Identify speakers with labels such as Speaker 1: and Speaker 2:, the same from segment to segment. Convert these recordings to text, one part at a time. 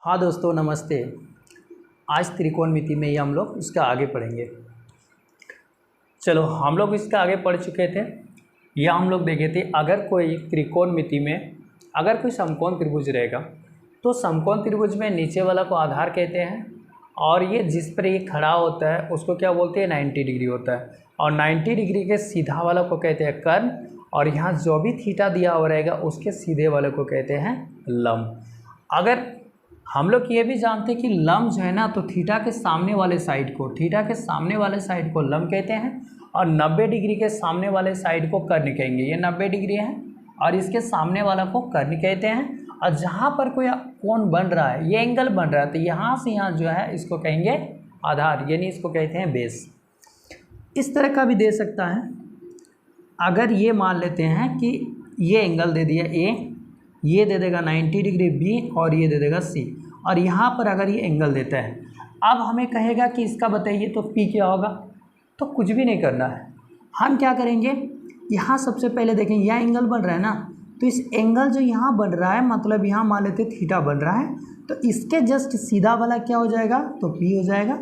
Speaker 1: हाँ दोस्तों नमस्ते। आज त्रिकोणमिति में ही हम लोग इसका आगे पढ़ेंगे। चलो हम लोग इसका आगे पढ़ चुके थे। यह हम लोग देखे थे अगर कोई त्रिकोणमिति में अगर कोई समकोण त्रिभुज रहेगा तो समकोण त्रिभुज में नीचे वाला को आधार कहते हैं और ये जिस पर ये खड़ा होता है उसको क्या बोलते हैं 90 डिग्री होता है और 90 डिग्री के सीधा वाला को कहते हैं कर्ण और यहाँ जो भी थीटा दिया हुआ रहेगा उसके सीधे वाले को कहते हैं लंब। अगर हम लोग ये भी जानते हैं कि लंब जो है ना तो थीटा के सामने वाले साइड को लंब कहते हैं और 90 डिग्री के सामने वाले साइड को कर्ण कहेंगे। ये 90 डिग्री है और इसके सामने वाला को कर्ण कहते हैं और जहाँ पर कोई कोण बन रहा है ये एंगल बन रहा है तो यहाँ से यहाँ जो है इसको कहेंगे आधार, यानी इसको कहते हैं बेस। इस तरह का भी दे सकता है। अगर ये मान लेते हैं कि ये एंगल दे दिया ए, ये दे देगा 90 डिग्री बी और ये दे देगा सी और यहाँ पर अगर ये एंगल देता है, अब हमें कहेगा कि इसका बताइए तो पी क्या होगा। तो कुछ भी नहीं करना है, हम क्या करेंगे यहाँ सबसे पहले देखेंगे यह एंगल बन रहा है ना तो इस एंगल जो यहाँ बन रहा है मतलब यहाँ मान लेते थीटा बन रहा है तो इसके जस्ट सीधा वाला क्या हो जाएगा तो पी हो जाएगा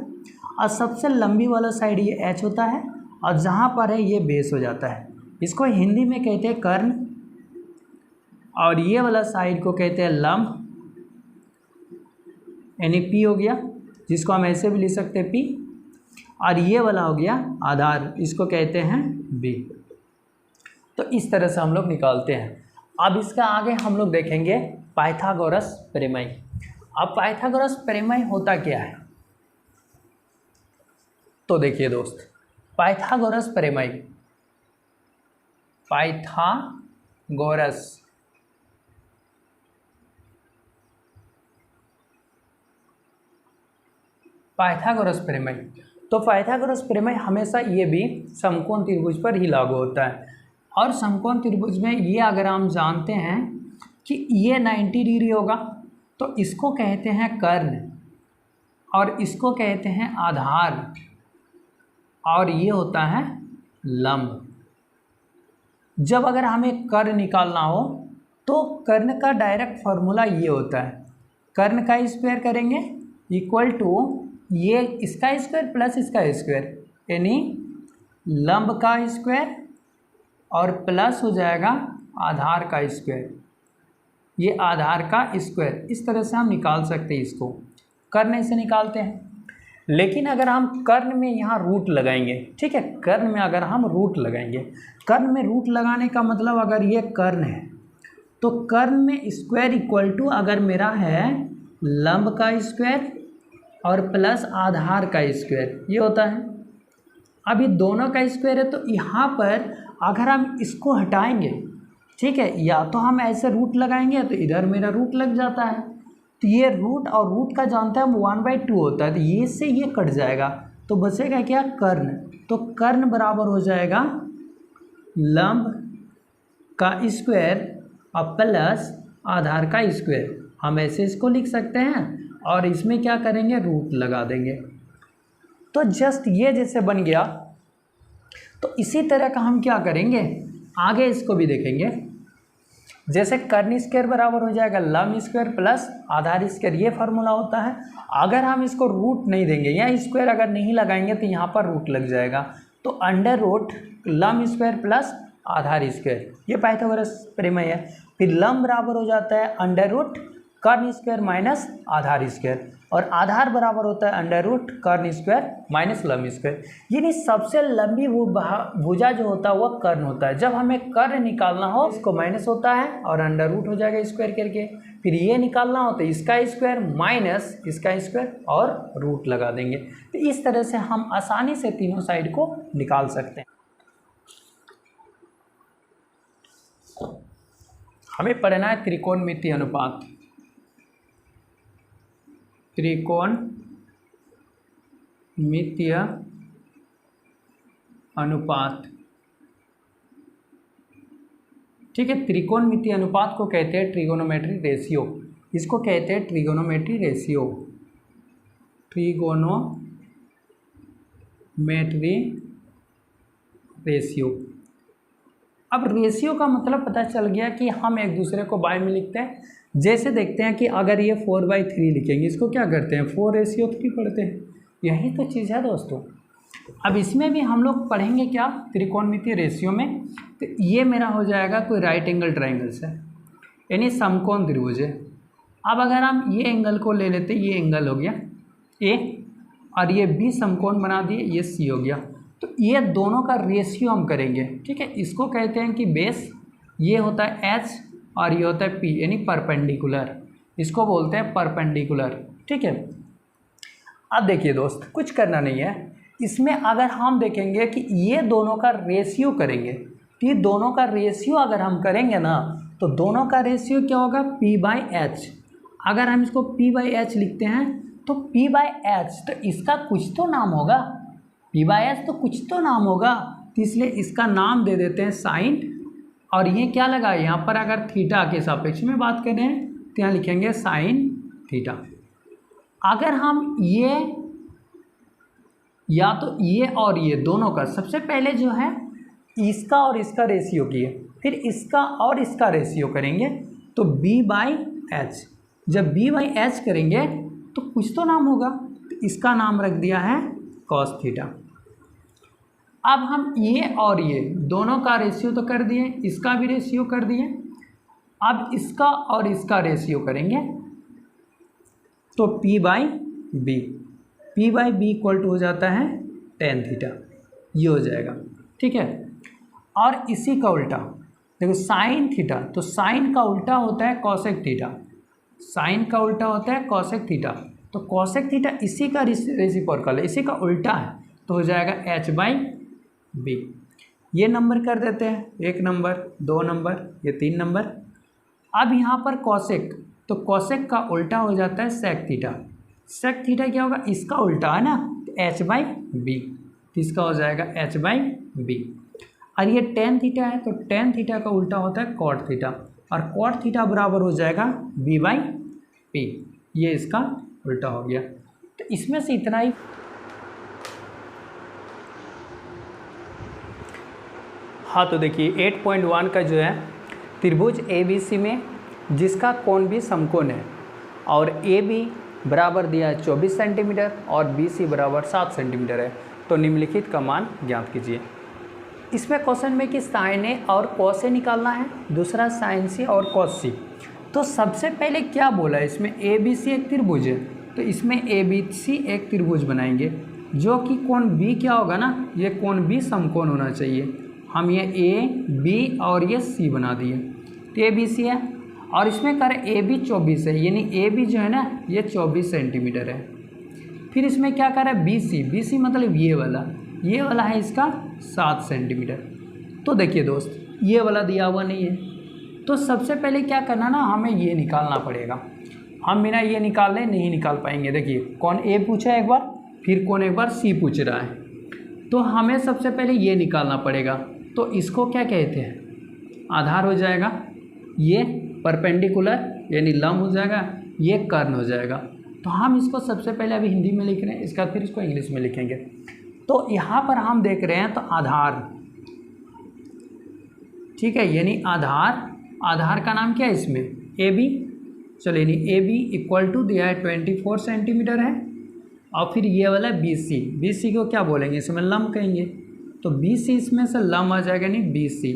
Speaker 1: और सबसे लंबी वाला साइड ये एच होता है और जहाँ पर है ये बेस हो जाता है। इसको हिंदी में कहते हैं कर्ण और ये वाला साइड को कहते हैं लंब, यानी पी हो गया, जिसको हम ऐसे भी लिख सकते हैं पी, और ये वाला हो गया आधार, इसको कहते हैं बी। तो इस तरह से हम लोग निकालते हैं। अब इसका आगे हम लोग देखेंगे पाइथागोरस प्रमेय। अब पाइथागोरस प्रमेय होता क्या है तो देखिए दोस्त, पाइथागोरस प्रमेय, पाइथागोरस प्रमेय। तो पाइथागोरस प्रमेय हमेशा ये भी समकोण त्रिभुज पर ही लागू होता है और समकोण त्रिभुज में ये अगर हम जानते हैं कि ये 90 डिग्री होगा तो इसको कहते हैं कर्ण और इसको कहते हैं आधार और ये होता है लंब। जब अगर हमें कर्ण निकालना हो तो कर्ण का डायरेक्ट फॉर्मूला ये होता है, कर्ण का स्क्वायर करेंगे इक्वल टू ये इसका स्क्वायर प्लस इसका स्क्वायर, यानी लंब का स्क्वायर और प्लस हो जाएगा आधार का स्क्वायर, ये आधार का स्क्वायर। इस तरह से हम निकाल सकते हैं इसको, कर्ण से निकालते हैं। लेकिन अगर हम कर्ण में यहाँ रूट लगाएंगे, ठीक है, कर्ण में अगर हम रूट लगाएंगे, कर्ण में रूट लगाने का मतलब अगर ये कर्ण है तो कर्ण में स्क्वायर इक्वल टू अगर मेरा है लंब का स्क्वायर और प्लस आधार का स्क्वायर, ये होता है। अभी दोनों का स्क्वायर है तो यहाँ पर अगर हम इसको हटाएंगे, ठीक है, या तो हम ऐसे रूट लगाएंगे तो इधर मेरा रूट लग जाता है तो ये रूट और रूट का जानते हैं हम 1/2 होता है तो ये से ये कट जाएगा तो बचेगा क्या कर्ण। तो कर्ण बराबर हो जाएगा लंब का स्क्वायर और प्लस आधार का स्क्वायर, हम ऐसे इसको लिख सकते हैं और इसमें क्या करेंगे रूट लगा देंगे। तो जस्ट ये जैसे बन गया तो इसी तरह का हम क्या करेंगे आगे इसको भी देखेंगे। जैसे कर्ण स्क्वायर बराबर हो जाएगा लंब स्क्वायर प्लस आधार स्क्वायर, ये फार्मूला होता है। अगर हम इसको रूट नहीं देंगे या स्क्वायर अगर नहीं लगाएंगे तो यहाँ पर रूट लग जाएगा तो अंडर रूट लंब स्क्वायर प्लस आधार स्क्वायर, ये पाइथागोरस प्रमेय है। फिर लंब बराबर हो जाता है अंडर रूट कर्ण स्क्वायर माइनस आधार स्क्वायर और आधार बराबर होता है अंडर रूट कर्ण स्क्वायर माइनस लंब स्क्वायर, यानी सबसे लंबी भुजा जो होता है वह कर्ण होता है। जब हमें कर्ण निकालना हो इसको माइनस होता है और अंडर रूट हो जाएगा स्क्वायर करके, फिर ये निकालना हो तो इसका स्क्वायर माइनस इसका स्क्वायर और रूट लगा देंगे। तो इस तरह से हम आसानी से तीनों साइड को निकाल सकते हैं। हमें पढ़ना है त्रिकोणमितीय अनुपात, त्रिकोणमितीय अनुपात, ठीक है। त्रिकोणमितीय अनुपात को कहते हैं ट्रिगोनोमेट्री रेशियो, इसको कहते हैं ट्रिगोनोमेट्री रेशियो, ट्रिगोनोमेट्री रेशियो। अब रेशियो का मतलब पता चल गया कि हम एक दूसरे को बाय में लिखते हैं जैसे देखते हैं कि अगर ये 4/3 लिखेंगे, इसको क्या करते हैं 4:3 पढ़ते हैं, यही तो चीज़ है दोस्तों। अब इसमें भी हम लोग पढ़ेंगे क्या त्रिकोणमितीय रेशियो में, तो ये मेरा हो जाएगा कोई राइट एंगल ट्राइंगल से, यानी समकोण त्रिभुज है। अब अगर हम ये एंगल को ले लेते, ये एंगल हो गया ए और ये बी समकोण बना दिए, ये सी हो गया। तो ये दोनों का रेशियो हम करेंगे, ठीक है। इसको कहते हैं कि बेस, ये होता है एच और ये होता है पी, यानी परपेंडिकुलर, इसको बोलते हैं परपेंडिकुलर, ठीक है। अब देखिए दोस्त, कुछ करना नहीं है इसमें। अगर हम देखेंगे कि ये दोनों का रेशियो करेंगे, तो ये दोनों का रेशियो अगर हम करेंगे ना, तो दोनों का रेशियो क्या होगा P/H। अगर हम इसको P/H लिखते हैं तो P/H तो इसका कुछ तो नाम होगा, P/H तो कुछ तो नाम होगा, तो इसलिए इसका नाम दे देते हैं साइन। और ये क्या लगा यहाँ पर, अगर थीटा के सापेक्ष में बात करें तो यहाँ लिखेंगे साइन थीटा। अगर हम ये या तो ये और ये दोनों का सबसे पहले जो है इसका और इसका रेशियो किए, फिर इसका और इसका रेशियो करेंगे तो B/H। जब B/H करेंगे तो कुछ तो नाम होगा, तो इसका नाम रख दिया है cos थीटा। अब हम ये और ये दोनों का रेशियो तो कर दिए, इसका भी रेशियो कर दिए। अब इसका और इसका रेशियो करेंगे तो P/B, P/B इक्वल टू हो जाता है tan थीटा, ये हो जाएगा, ठीक है। और इसी का उल्टा देखो साइन थीटा, तो साइन का उल्टा होता है कॉसेक थीटा, साइन का उल्टा होता है कॉसेक थीटा। तो कॉसेक थीटा इसी का रेसिप्रोकल है, इसी का उल्टा है, तो हो जाएगा H/B। ये नंबर कर देते हैं, 1 नंबर 2 नंबर, ये 3 नंबर। अब यहाँ पर कॉसेक, तो कॉसेक का उल्टा हो जाता है सेक थीटा। सेक थीटा क्या होगा, इसका उल्टा है ना, तो H/B, तो इसका हो जाएगा H/B। और ये tan थीटा है, तो tan थीटा का उल्टा होता है cot थीटा, और cot थीटा बराबर हो जाएगा B/P, ये इसका उल्टा हो गया। तो इसमें से इतना ही। हाँ, तो देखिए 8.1 का जो है त्रिभुज ABC में जिसका कोण भी समकोण है और AB बराबर दिया है 24 सेंटीमीटर और BC बराबर 7 सेंटीमीटर है, तो निम्नलिखित का मान ज्ञात कीजिए। इसमें क्वेश्चन में कि साइन ए और कॉस ए निकालना है, दूसरा साइन सी और कॉस सी। तो सबसे पहले क्या बोला है, इसमें ABC एक त्रिभुज है, तो इसमें ABC एक त्रिभुज बनाएंगे जो कि कोण B क्या होगा ना, ये कोण B समकोण होना चाहिए। हम ये A B और ये C बना दिए, तो ABC है। और इसमें करें AB 24 है, यानी AB जो है ना ये 24 सेंटीमीटर है। फिर इसमें क्या करें BC मतलब ये वाला है इसका 7 सेंटीमीटर। तो देखिए दोस्त, ये वाला दिया हुआ नहीं है, तो सबसे पहले क्या करना ना, हमें ये निकालना पड़ेगा। हम बिना ये निकाले नहीं निकाल पाएंगे। देखिए कौन A पूछा है एक बार, फिर कौन एक बार C पूछ रहा है, तो हमें सबसे पहले ये निकालना पड़ेगा। तो इसको क्या कहते हैं, आधार हो जाएगा, ये परपेंडिकुलर यानी लंब हो जाएगा, ये कर्ण हो जाएगा। तो हम इसको सबसे पहले अभी हिंदी में लिख रहे हैं, इसका फिर इसको इंग्लिश में लिखेंगे। तो यहाँ पर हम देख रहे हैं तो आधार, ठीक है, यानी आधार का नाम क्या है इसमें AB। चलो यानी AB इक्वल टू दिया है 24 सेंटीमीटर है, और फिर ये वाला BC को क्या बोलेंगे, इसमें लंब कहेंगे, तो BC इसमें से लंब आ जाएगा यानी BC।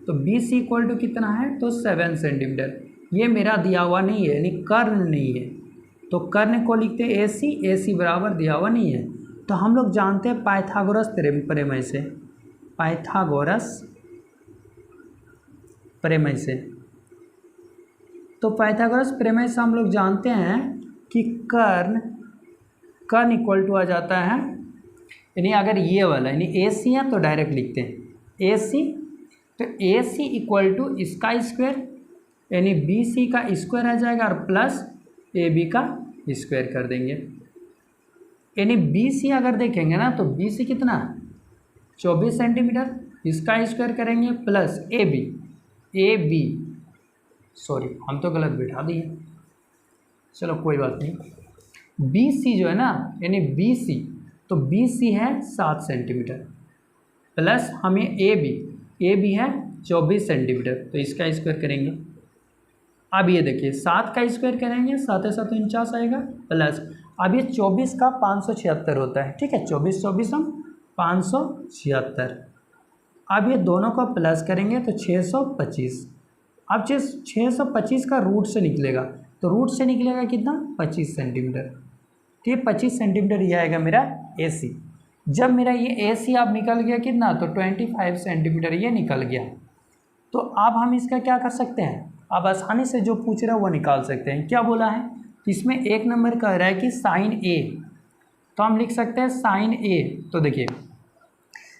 Speaker 1: तो BC इक्वल टू कितना है, तो 7 सेंटीमीटर। ये मेरा दिया हुआ नहीं है, यानी कर्ण नहीं है, तो कर्ण को लिखते हैं AC बराबर दिया हुआ नहीं है। तो हम लोग जानते हैं पाइथागोरस प्रमेय से, तो पाइथागोरस प्रमेय से हम लोग जानते हैं कि कर्ण इक्वल टू आ जाता है, यानी अगर ये वाला यानी AC है तो डायरेक्ट लिखते हैं AC, तो AC इक्वल टू इसका स्क्वायर यानी BC का स्क्वायर आ जाएगा और प्लस AB का स्क्वायर कर देंगे। यानी BC अगर देखेंगे ना तो BC कितना 24 सेंटीमीटर, इसका स्क्वायर करेंगे प्लस AB सॉरी हम तो गलत बिठा दिए, चलो कोई बात नहीं। BC जो है ना यानी BC, तो BC है 7 सेंटीमीटर प्लस हमें AB है 24 सेंटीमीटर, तो इसका स्क्वायर करेंगे। अब ये देखिए 7 का स्क्वायर करेंगे 7 7 49 आएगा प्लस, अब ये 24 का 576 होता है, ठीक है, 24 24 हम 576। अब ये दोनों का प्लस करेंगे तो 625। अब 625 का रूट से निकलेगा, तो रूट से निकलेगा कितना 25 सेंटीमीटर, तो ये 25 सेंटीमीटर ये आएगा मेरा AC। जब मेरा ये AC अब निकल गया कितना, तो 25 सेंटीमीटर ये निकल गया। तो अब हम इसका क्या कर सकते हैं, अब आसानी से जो पूछ रहा है वो निकाल सकते हैं। क्या बोला है, इसमें एक नंबर कह रहा है कि साइन A, तो हम लिख सकते हैं साइन A। तो देखिए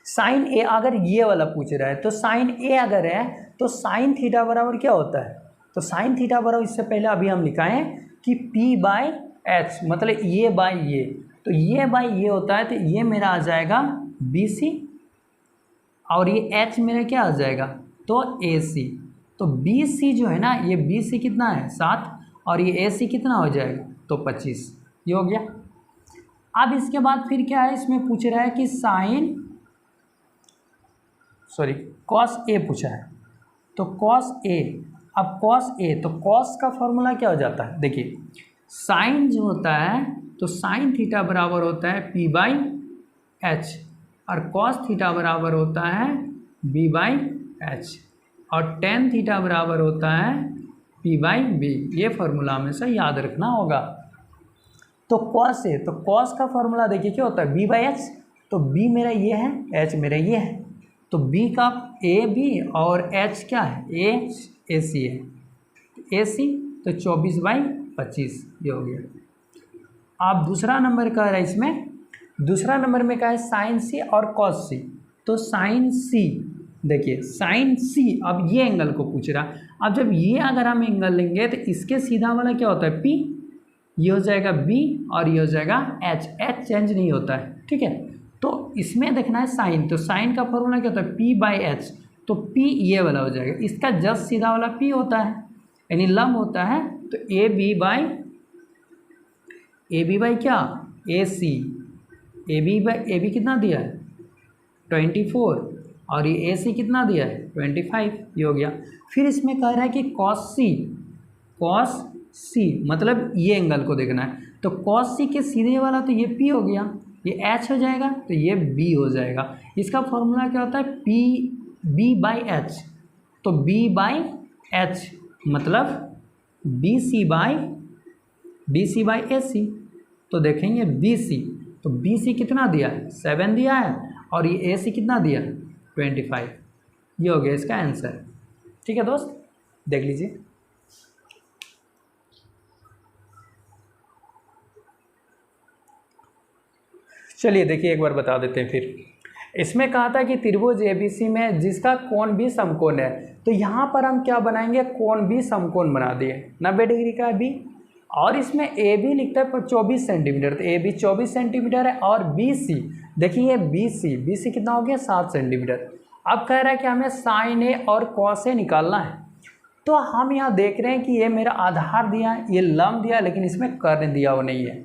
Speaker 1: साइन A अगर ये वाला पूछ रहा है, तो साइन A अगर है तो साइन थीटा बराबर क्या होता है, तो साइन थीटा बराबर, इससे पहले अभी हम लिखाएं कि P/H, मतलब ये बाई ये, तो ये बाई ये होता है, तो ये मेरा आ जाएगा BC और ये H मेरा क्या आ जाएगा, तो AC। तो BC जो है ना, ये BC कितना है 7 और ये AC कितना हो जाएगा, तो 25, ये हो गया। अब इसके बाद फिर क्या है, इसमें पूछ रहा है कि कॉस A पूछा है, तो कॉस A, अब कॉस A, तो कॉस का फॉर्मूला क्या हो जाता है, देखिए साइन जो होता है तो साइन थीटा बराबर होता है P/H और कॉस थीटा बराबर होता है B/H और टेन थीटा बराबर होता है P/B। ये फार्मूला हमेशा याद रखना होगा। तो कॉस A, तो कॉस का फार्मूला देखिए क्या होता है B/H, तो B मेरा ये है, H मेरा ये है, तो B का AB और H क्या है AC है, AC तो 24/25 ये हो गया। अब दूसरा नंबर का है, इसमें दूसरा नंबर में क्या है साइन C और कॉस C, तो साइन C, देखिए साइन C, अब ये एंगल को पूछ रहा है। अब जब ये अगर हम एंगल लेंगे तो इसके सीधा वाला क्या होता है P, ये हो जाएगा B और ये हो जाएगा H चेंज नहीं होता है, ठीक है। तो इसमें देखना है साइन, तो साइन का फॉर्मूला क्या होता है P/H, तो P ये वाला हो जाएगा, इसका जस्ट सीधा वाला P होता है, यानी लंब होता है, तो AB बाई क्या AC, AB कितना दिया है 24 और ये AC कितना दिया है 25, ये हो गया। फिर इसमें कह रहा है कि कॉस C मतलब ये एंगल को देखना है, तो कॉस C के सीधे वाला तो ये P हो गया, ये H हो जाएगा, तो ये B हो जाएगा। इसका फॉर्मूला क्या होता है B/H, तो B/H मतलब BC बाई AC। तो देखेंगे BC, तो BC कितना दिया है 7 दिया है और ये AC कितना दिया है 25, ये हो गया इसका आंसर। ठीक है दोस्त, देख लीजिए। चलिए देखिए एक बार बता देते हैं फिर। इसमें कहा था कि त्रिभुज ABC में जिसका कोण भी समकोण है, तो यहाँ पर हम क्या बनाएंगे, कोण भी समकोण बना दिए, 90 डिग्री का है B, और इसमें AB लिखता है 24 सेंटीमीटर, तो AB 24 सेंटीमीटर है और BC देखिए BC कितना हो गया 7 सेंटीमीटर। अब कह रहा है कि हमें साइन A और कॉस A निकालना है, तो हम यहाँ देख रहे हैं कि ये मेरा आधार दिया है, ये लंब दिया है, लेकिन इसमें कर्ण दिया वो नहीं है।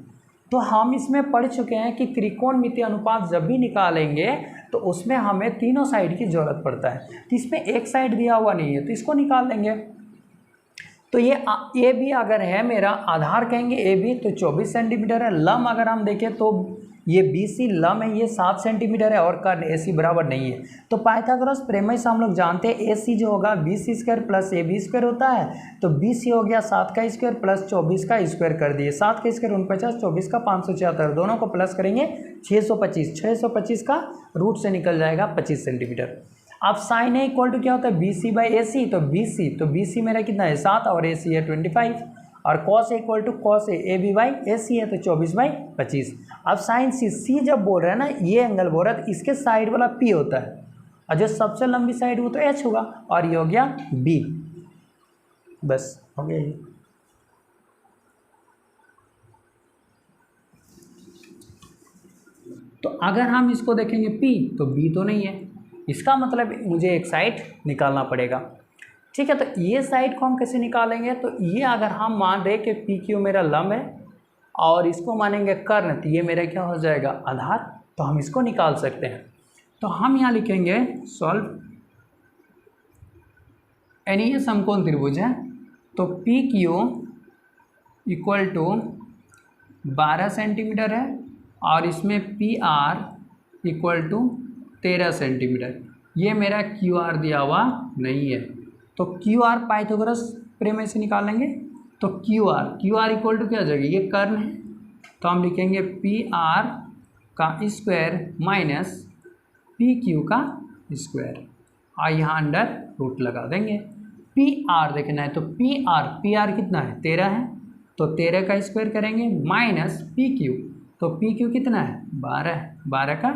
Speaker 1: तो हम इसमें पढ़ चुके हैं कि त्रिकोणमितीय अनुपात जब भी निकालेंगे तो उसमें हमें तीनों साइड की ज़रूरत पड़ता है, तो इसमें एक साइड दिया हुआ नहीं है, तो इसको निकाल देंगे। तो ये AB अगर है मेरा आधार कहेंगे AB, तो 24 सेंटीमीटर है। लंब अगर हम देखें तो ये BC लंब है, ये 7 सेंटीमीटर है और कर्ण AC बराबर नहीं है। तो पाइथागोरस प्रमेय से हम लोग जानते हैं AC जो होगा BC square plus AB square होता है, तो BC हो गया 7 का स्क्वायर प्लस 24 का स्क्वायर कर दिए, 7 का स्क्वायर 49, 24 का 576, दोनों को प्लस करेंगे 625 का रूट से निकल जाएगा 25 सेंटीमीटर। अब साइन A इक्वल टू क्या होता है BC/AC, तो BC मेरा कितना है 7 और AC है 25, और cos A equal to cos A, AB/AC है तो 24/25। अब साइन C जब बोल रहा है ना, ये एंगल बोल रहा है, तो इसके साइड वाला P होता है और जो सबसे लंबी साइड वो तो H होगा, और ये हो गया B। बस हो गया ये। तो अगर हम इसको देखेंगे P, तो B तो नहीं है, इसका मतलब मुझे एक साइड निकालना पड़ेगा। ठीक है, तो ये साइड को हम कैसे निकालेंगे, तो ये अगर हम मान रहे कि PQ मेरा लंब है और इसको मानेंगे कर्ण, तो ये मेरा क्या हो जाएगा आधार, तो हम इसको निकाल सकते हैं। तो हम यहाँ लिखेंगे सॉल्व, यानी ये समकोण त्रिभुज है, तो P Q equal to 12 centimetre है और इसमें P R equal to 13 centimetre. ये मेरा क्यू आर दिया हुआ नहीं है, तो क्यू आर पाइथागोरस प्रमेय से निकालेंगे। तो क्यू आर इक्वल टू क्या हो जाएगा, ये कर्ण है तो हम लिखेंगे पी आर का स्क्वायर माइनस पी क्यू का स्क्वायर और यहाँ अंडर रूट लगा देंगे। पी आर देखना है तो पी आर कितना है 13 है, तो 13 का स्क्वायर करेंगे माइनस पी क्यू, तो पी क्यू कितना है 12 है, 12 का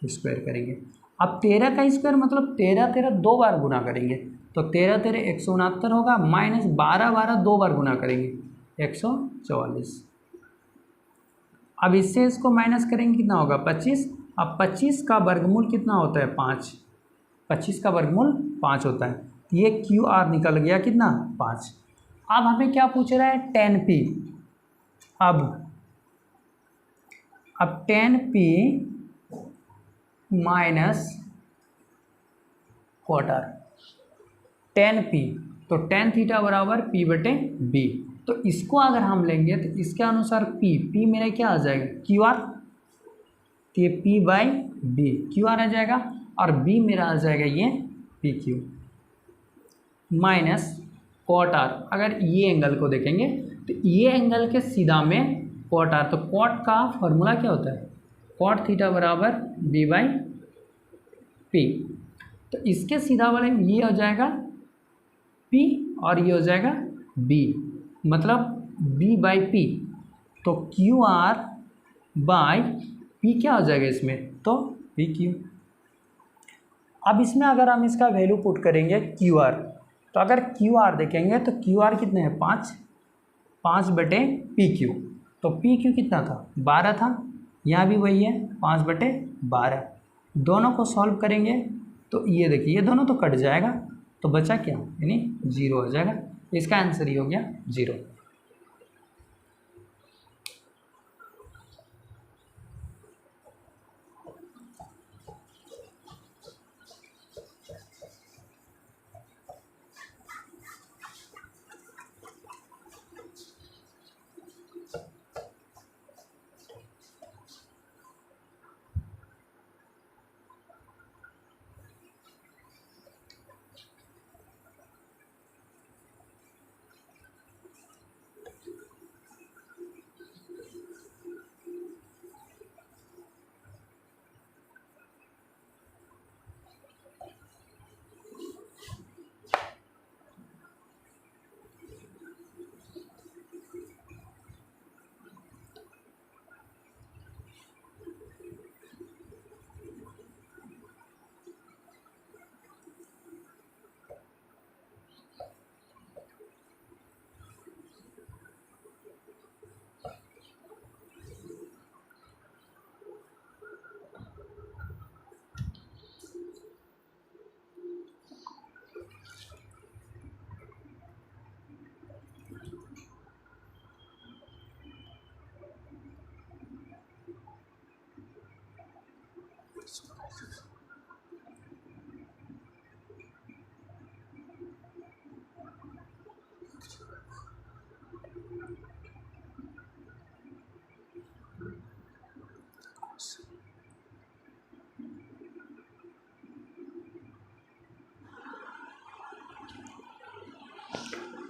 Speaker 1: स्क्वायर करेंगे। अब 13 का स्क्वायर मतलब 13 दो बार गुना करेंगे, तो 13 169 होगा माइनस 12 दो बार गुना करेंगे 144। अब इससे इसको माइनस करेंगे कितना होगा 25। अब 25 का वर्गमूल कितना होता है 5, 25 का वर्गमूल 5 होता है, ये क्यू आर निकल गया कितना 5। अब हमें क्या पूछ रहा है 10p। अब 10p माइनस क्वार्टर 10p, तो tan थीटा बराबर p बटे b। तो इसको अगर हम लेंगे तो इसके अनुसार p मेरा क्या आ जाएगा क्यू आर, तो ये p by B Q R आ जाएगा और b मेरा आ जाएगा ये P Q minus cot R. अगर ये एंगल को देखेंगे तो ये एंगल के सीधा में कॉट आर, तो कॉट का फॉर्मूला क्या होता है कॉट थीटा बराबर बी बाई पी। तो इसके सीधा वाले में ये हो जाएगा p और ये हो जाएगा b, मतलब b बाई पी, तो क्यू आर बाई p क्या हो जाएगा इसमें तो पी क्यू। अब इसमें अगर हम इसका वैल्यू पुट करेंगे क्यू आर, तो अगर क्यू आर देखेंगे तो क्यू आर कितने हैं 5 बटे पी क्यू, तो पी क्यू कितना था 12 था, यहाँ भी वही है 5 बटे 12। दोनों को सॉल्व करेंगे तो ये देखिए ये दोनों तो कट जाएगा, तो बचा क्या यानी 0 हो जाएगा। इसका आंसर ही हो गया 0।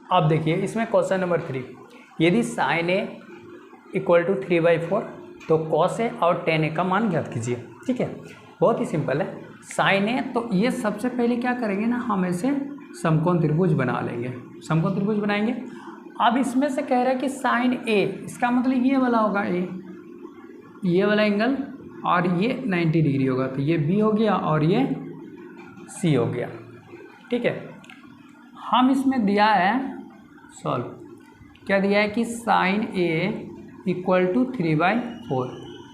Speaker 1: अब देखिए इसमें क्वेश्चन नंबर 3, यदि साइन ए इक्वल टू 3/4 तो कॉस ए और टेन ए का मान ज्ञात कीजिए। ठीक है, बहुत ही सिंपल है। साइन ए तो ये सबसे पहले क्या करेंगे ना, हम ऐसे समकोण त्रिभुज बना लेंगे, समकोण त्रिभुज बनाएंगे। अब इसमें से कह रहा है कि साइन ए, इसका मतलब ये वाला होगा ए, ये वाला एंगल और ये 90 डिग्री होगा, तो ये बी हो गया और ये सी हो गया। ठीक है, हम इसमें दिया है सॉल्व, क्या दिया है कि साइन ए इक्वल टू 3/4,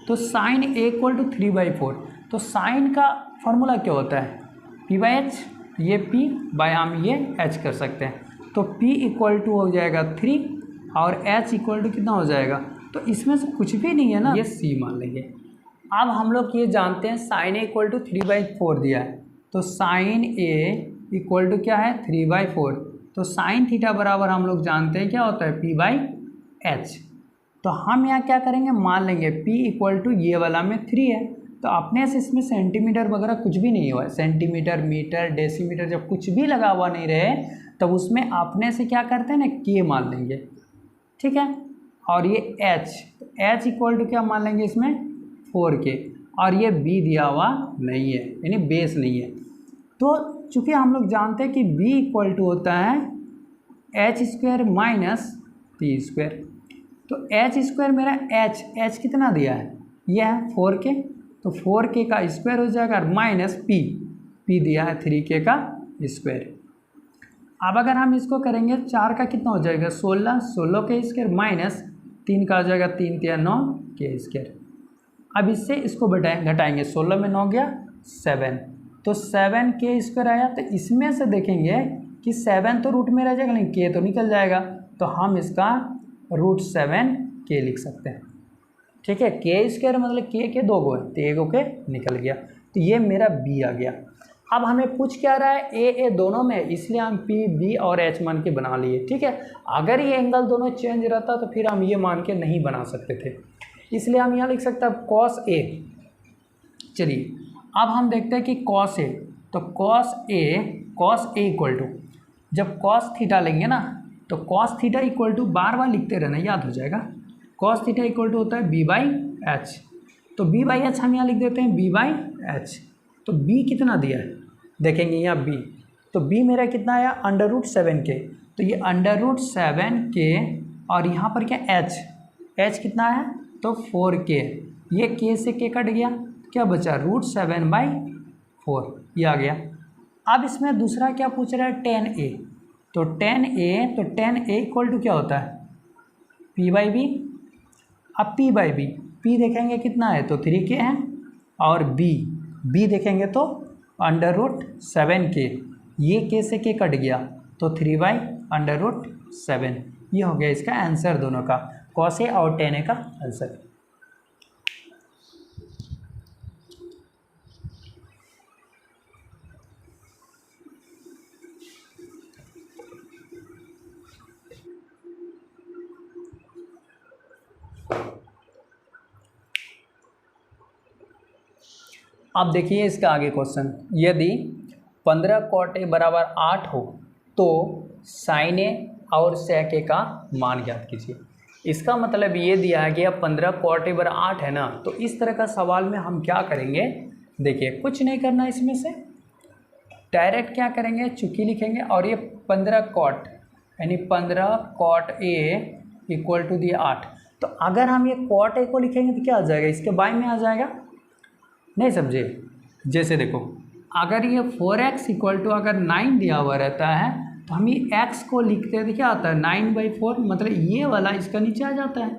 Speaker 1: तो साइन ए इक्वल टू 3/4, तो साइन का फॉर्मूला क्या होता है p/h, ये p बाय हम ये h कर सकते हैं, तो p इक्वल टू हो जाएगा 3 और h इक्वल टू कितना हो जाएगा, तो इसमें से कुछ भी नहीं है ना, ये c मान लेंगे। अब हम लोग ये जानते हैं साइन ए इक्वल टू 3/4 दिया है, तो साइन ए इक्वल टू क्या है 3/4, तो साइन थीटा बराबर हम लोग जानते हैं क्या होता है p/h। तो हम यहाँ क्या करेंगे, मान लेंगे p इक्वल टू ये वाला में 3 है, तो अपने से इसमें सेंटीमीटर वगैरह कुछ भी नहीं हुआ है, सेंटीमीटर मीटर डेसीमीटर जब कुछ भी लगा हुआ नहीं रहे तब उसमें अपने से क्या करते हैं ना k मान लेंगे, ठीक है। और ये h इक्वल टू क्या मान लेंगे इसमें 4k, और ये b दिया हुआ नहीं है यानी बेस नहीं है। तो चूँकि हम लोग जानते हैं कि b इक्वल टू होता है h² माइनस p², तो h² मेरा h कितना दिया है, यह है 4k, तो 4k का स्क्वायर हो जाएगा माइनस p दिया है 3k का स्क्वायर। अब अगर हम इसको करेंगे 4 का कितना हो जाएगा 16 के स्क्वायर माइनस 3 का हो जाएगा 3 × 9 के स्क्वायर। अब इससे इसको घटाएंगे, 16 में 9 गया 7, तो 7 के स्क्वायर आया। तो इसमें से देखेंगे कि 7 तो रूट में रह जाएगा लेकिन k तो निकल जाएगा, तो हम इसका √7k लिख सकते हैं, ठीक है। k² मतलब k के 2 गो है तो 1 के निकल गया, तो ये मेरा b आ गया। अब हमें पूछ क्या रहा है a दोनों में, इसलिए हम p b और h मान के बना लिए, ठीक है। अगर ये एंगल दोनों चेंज रहता तो फिर हम ये मान के नहीं बना सकते थे, इसलिए हम यहाँ लिख सकते हैं cos a। चलिए अब हम देखते हैं कि cos a, तो cos a इक्वल टू, जब cos थीटा लेंगे ना तो cos थीटा इक्वल टू बार बार लिखते रहना, याद हो जाएगा। cos थीटा इक्वल टू होता है b/h, तो b/h हम यहाँ लिख देते हैं b/h। तो b कितना दिया है देखेंगे यहाँ b, तो b मेरा कितना आया √7k, तो ये √7k और यहाँ पर क्या h कितना है तो 4k, ये k से k कट गया, क्या बचा √7/4, ये आ गया। अब इसमें दूसरा क्या पूछ रहा है tan a, तो tan a इक्वल टू क्या होता है p/b। अब p देखेंगे कितना है तो 3k है, और b देखेंगे तो √7k, ये k से k कट गया तो 3/√7। ये हो गया इसका आंसर दोनों का, cos a और tan a का आंसर। अब देखिए इसका आगे क्वेश्चन, यदि 15 cot a बराबर 8 हो तो sin a और sec a का मान ज्ञात कीजिए। इसका मतलब ये दिया है कि अब 15 cot a बराबर 8 है ना, तो इस तरह का सवाल में हम क्या करेंगे, देखिए कुछ नहीं करना, इसमें से डायरेक्ट क्या करेंगे चुकी लिखेंगे, और ये 15 cot यानी 15 cot a इक्वल टू दिए 8, तो अगर हम ये cot a को लिखेंगे तो क्या आ जाएगा, इसके बाय में आ जाएगा, नहीं समझे। जैसे देखो अगर ये 4x इक्वल टू अगर 9 दिया हुआ रहता है तो हम ये x को लिखते हैं तो क्या आता है 9/4, मतलब ये वाला इसका नीचे आ जाता है।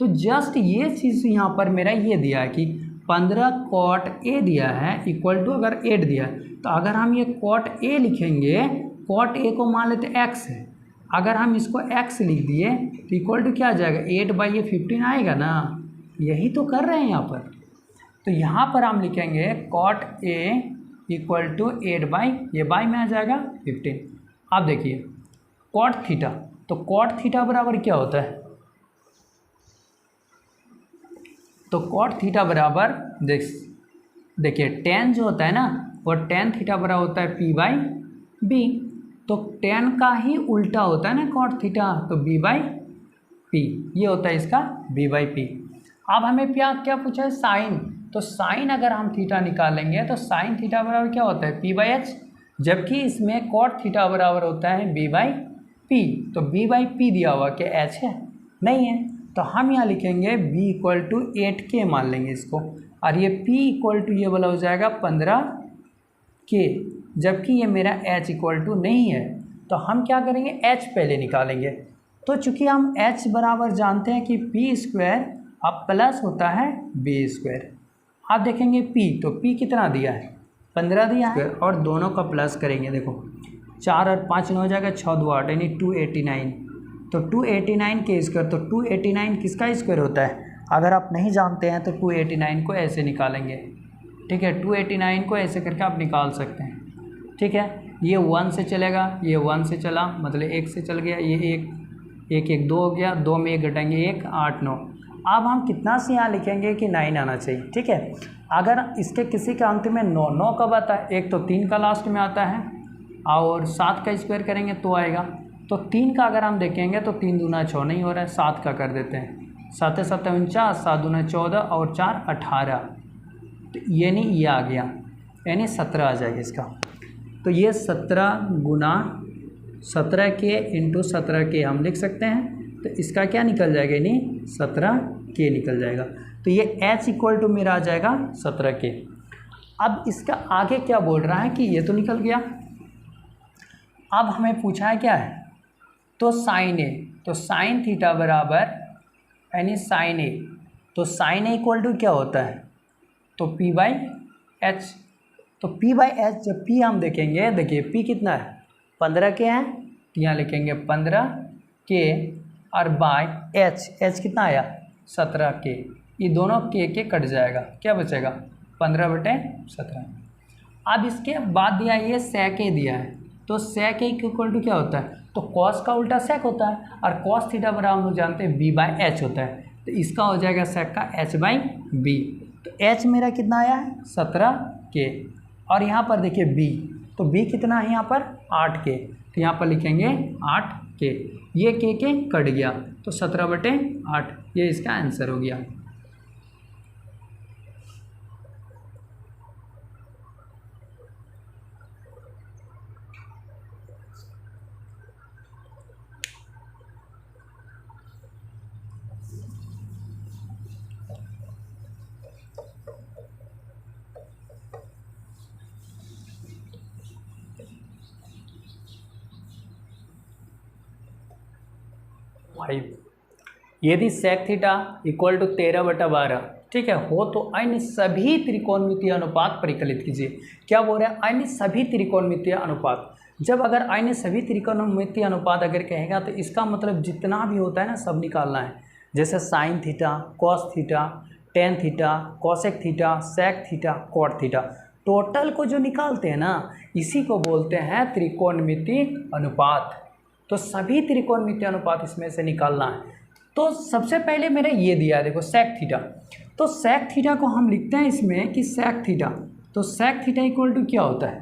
Speaker 1: तो जस्ट ये चीज़ यहाँ पर मेरा ये दिया है कि 15 cot a दिया है इक्वल टू अगर 8 दिया है, तो अगर हम ये cot a लिखेंगे, cot a को मान लेते x है, अगर हम इसको x लिख दिए तो इक्वल टू क्या आ जाएगा 8/15 आएगा ना, यही तो कर रहे हैं यहाँ पर। तो यहाँ पर हम लिखेंगे cot a इक्वल टू 8 ये बाई में आ जाएगा 15। अब देखिए cot थीटा, तो cot थीटा बराबर क्या होता है, तो cot थीटा बराबर देखिए tan जो होता है ना वो tan थीटा बराबर होता है p/b, तो tan का ही उल्टा होता है ना cot थीटा, तो b/p, ये होता है इसका b/p। अब हमें क्या पूछा है साइन, तो साइन अगर हम थीटा निकालेंगे तो साइन थीटा बराबर क्या होता है p/h, जबकि इसमें cot थीटा बराबर होता है b/p, तो b/p दिया हुआ क्या h है, नहीं है, तो हम यहाँ लिखेंगे b इक्वल टू 8k मान लेंगे इसको, और ये p इक्वल टू ये वाला हो जाएगा 15k, जबकि ये मेरा h इक्वल टू नहीं है, तो हम क्या करेंगे h पहले निकालेंगे। तो चूँकि हम h बराबर जानते हैं कि p² अब प्लस होता है b², आप देखेंगे p, तो p कितना दिया है 15 दिया है, और दोनों का प्लस करेंगे, देखो 4 और 5 हो जाएगा 6 2 8 यानी 289, तो 289 के स्क्वायर, तो 289 किसका स्क्वायर होता है, अगर आप नहीं जानते हैं तो 289 को ऐसे निकालेंगे, ठीक है, 289 को ऐसे करके आप निकाल सकते हैं, ठीक है। ये 1 से चलेगा, ये 1 से चला मतलब 1 से चल गया, ये 1 2 हो गया, 2 में 1 घटाएंगे 1 8 9। अब हम कितना से यहाँ लिखेंगे कि 9 आना चाहिए, ठीक है। अगर इसके किसी के अंत में 9 9 कब आता है, एक तो 3 का लास्ट में आता है और 7 का स्क्वायर करेंगे तो आएगा। तो 3 का अगर हम देखेंगे तो 3 दूना 6 नहीं हो रहा है, 7 का कर देते हैं, 7 7 49, 7 दूना 14 और 4 18, तो ये नहीं ये आ गया, यानी 17 आ जाएगा इसका। तो ये 17 गुना 17 के इंटू 17 के हम लिख सकते हैं, तो इसका क्या निकल जाएगा, यानी 17 के निकल जाएगा। तो ये h इक्वल टू मेरा आ जाएगा 17 के। अब इसका आगे क्या बोल रहा है कि ये तो निकल गया, अब हमें पूछा है क्या है, तो साइन ए, तो साइन थीटा बराबर यानी साइन ए, तो साइन ए इक्वल टू क्या होता है, तो p बाई एच। तो p बाई एच जब p हम देखेंगे, देखिए p कितना है 15 के हैं, तो यहाँ लिखेंगे 15 के और बाई h कितना आया 17 के, ये दोनों के कट जाएगा, क्या बचेगा 15/17। अब इसके बाद दिया ये sec a दिया है, तो sec a इक्वल टू क्या होता है, तो cos का उल्टा sec होता है और cos थीटा बराबर हम लोग जानते हैं b बाई एच होता है, तो इसका हो जाएगा sec का h बाई b। तो h मेरा कितना आया है 17 के, और यहाँ पर देखिए b, तो b कितना है यहाँ पर 8 के, तो यहाँ पर लिखेंगे 8 के, ये के कट गया, तो 17/8, ये इसका आंसर हो गया। यदि सेक थीटा इक्वल टू 13/12, ठीक है, हो तो अन्य सभी त्रिकोणमितीय अनुपात परिकलित कीजिए। क्या बोल रहे हैं, अन्य सभी त्रिकोणमितीय अनुपात। जब अगर अन्य सभी त्रिकोणमितीय अनुपात अगर कहेगा तो इसका मतलब जितना भी होता है ना सब निकालना है, जैसे sine theta, cos theta, tan theta, cosec theta, sec theta, cot theta, total को जो निकालते हैं ना इसी को बोलते हैं त्रिकोणमितीय अनुपात। तो सभी त्रिकोणमितीय अनुपात इसमें से निकालना है। तो सबसे पहले मेरा ये दिया है, देखो सेक थीटा, तो सेक थीटा को हम लिखते हैं इसमें कि सेक थीटा, तो सेक थीटा इक्वल टू क्या होता है,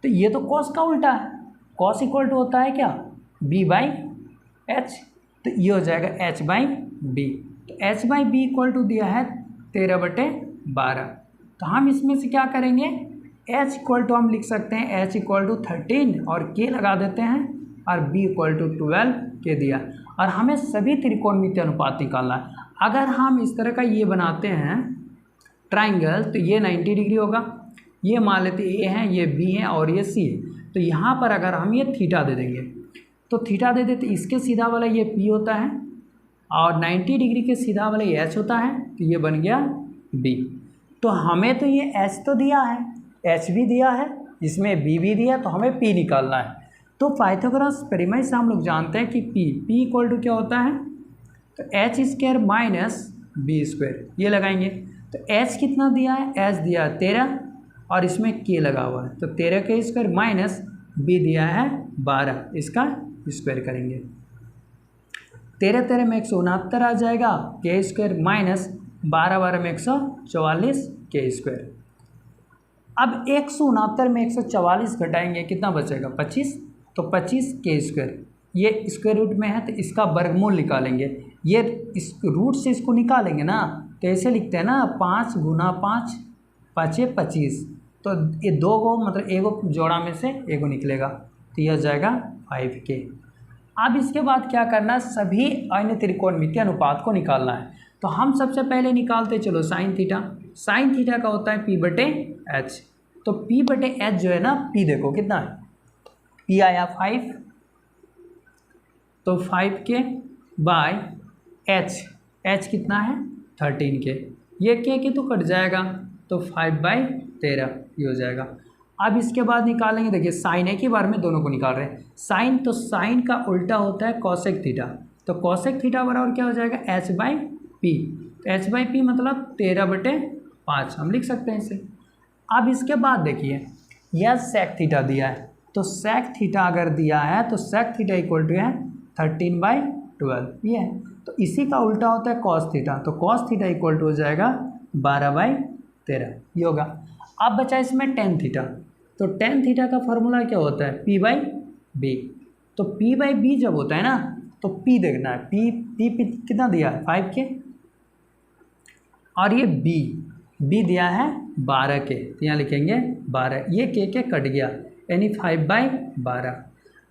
Speaker 1: तो ये तो कॉस का उल्टा है, कॉस इक्वल टू होता है क्या b बाई एच, तो ये हो जाएगा h बाई बी। तो h by B equal to दिया है 13/12, तो हम इसमें से क्या करेंगे, h इक्वल टू हम लिख सकते हैं h इक्वल टू 13 और k लगा देते हैं और b इक्वल टू 12 के दिया, और हमें सभी त्रिकोणमितीय अनुपात निकालना है। अगर हम इस तरह का ये बनाते हैं ट्राइंगल, तो ये 90 डिग्री होगा, ये मान लेते ए है, ये बी है और ये सी है, तो यहाँ पर अगर हम ये थीटा दे देंगे, तो थीटा दे देते इसके सीधा वाला ये पी होता है और 90 डिग्री के सीधा वाला ये एच होता है, तो ये बन गया बी। तो हमें तो ये एच तो दिया है, एच भी दिया है, इसमें बी भी दिया, तो हमें पी निकालना है। तो पाइथागोरस प्रमेय से हम लोग जानते हैं कि p इक्वल टू क्या होता है, तो H square minus B square, ये लगाएंगे, तो h कितना दिया है, h दिया है 13 और इसमें k लगा हुआ है, तो 13 के स्क्वायर माइनस b दिया है 12, इसका स्क्वायर करेंगे, 13 13 में 169 आ जाएगा, k स्क्वायर माइनस 12 12 में 144 k स्क्वायर। अब 169 में 144 घटाएंगे, कितना बचेगा 25, तो 25 के स्क्वायर, ये स्क्वायर रूट में है तो इसका वर्गमूल निकालेंगे, ये इस रूट से इसको निकालेंगे ना, तो ऐसे लिखते हैं ना 5 गुना 5 5 25, तो ये 2 को मतलब एगो जोड़ा में से एगो निकलेगा, तो यह जाएगा 5k। अब इसके बाद क्या करना है, सभी अन्य त्रिकोणमितीय अनुपात को निकालना है। तो हम सबसे पहले निकालते चलो साइन थीटा, साइन थीटा का होता है p/h, तो p/h जो है ना, p देखो कितना है, p आया 5, तो 5k बाय h कितना है 13k, ये k तो कट जाएगा, तो 5/13 ये हो जाएगा। अब इसके बाद निकालेंगे, देखिए साइन ए के बारे में दोनों को निकाल रहे हैं, साइन, तो साइन का उल्टा होता है कॉसेक थीटा, तो कॉसेक थीटा बराबर क्या हो जाएगा h बाई पी, तो h बाई पी मतलब 13/5 हम लिख सकते हैं इसे। अब इसके बाद देखिए यह सेक थीटा दिया है, तो सेक थीटा अगर दिया है तो सेक थीटा इक्वल टू है 13/12 ये है। तो इसी का उल्टा होता है कॉस थीटा, तो कॉस थीटा इक्वल टू हो जाएगा 12/13 ये होगा। अब बचा इसमें टेन थीटा, तो टेन थीटा का फॉर्मूला क्या होता है P/B। तो P/B जब होता है ना तो P देखना है, P कितना दिया है 5 के, और ये B दिया है 12 के, तो यहाँ लिखेंगे 12, ये के कट गया यानी 5/12।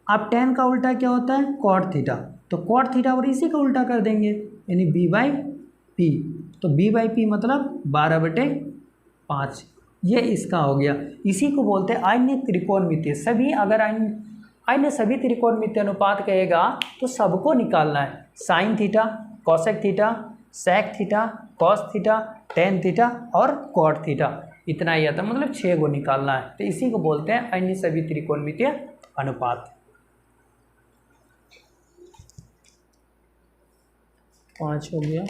Speaker 1: अब टेन का उल्टा क्या होता है कॉट थीटा, तो कॉट थीटा और इसी का उल्टा कर देंगे यानी B/P, तो B/P मतलब 12/5 ये इसका हो गया। इसी को बोलते हैं आइन्य त्रिकोणमितीय। सभी अगर आइन्य सभी त्रिकोणमितीय अनुपात कहेगा तो सबको निकालना है, sine theta, cosec theta, sec theta, cos theta, tan theta और कॉट थीटा, इतना ही आता मतलब 6 को निकालना है। तो इसी को बोलते हैं अन्य सभी त्रिकोणमितीय अनुपात। 5 हो गया।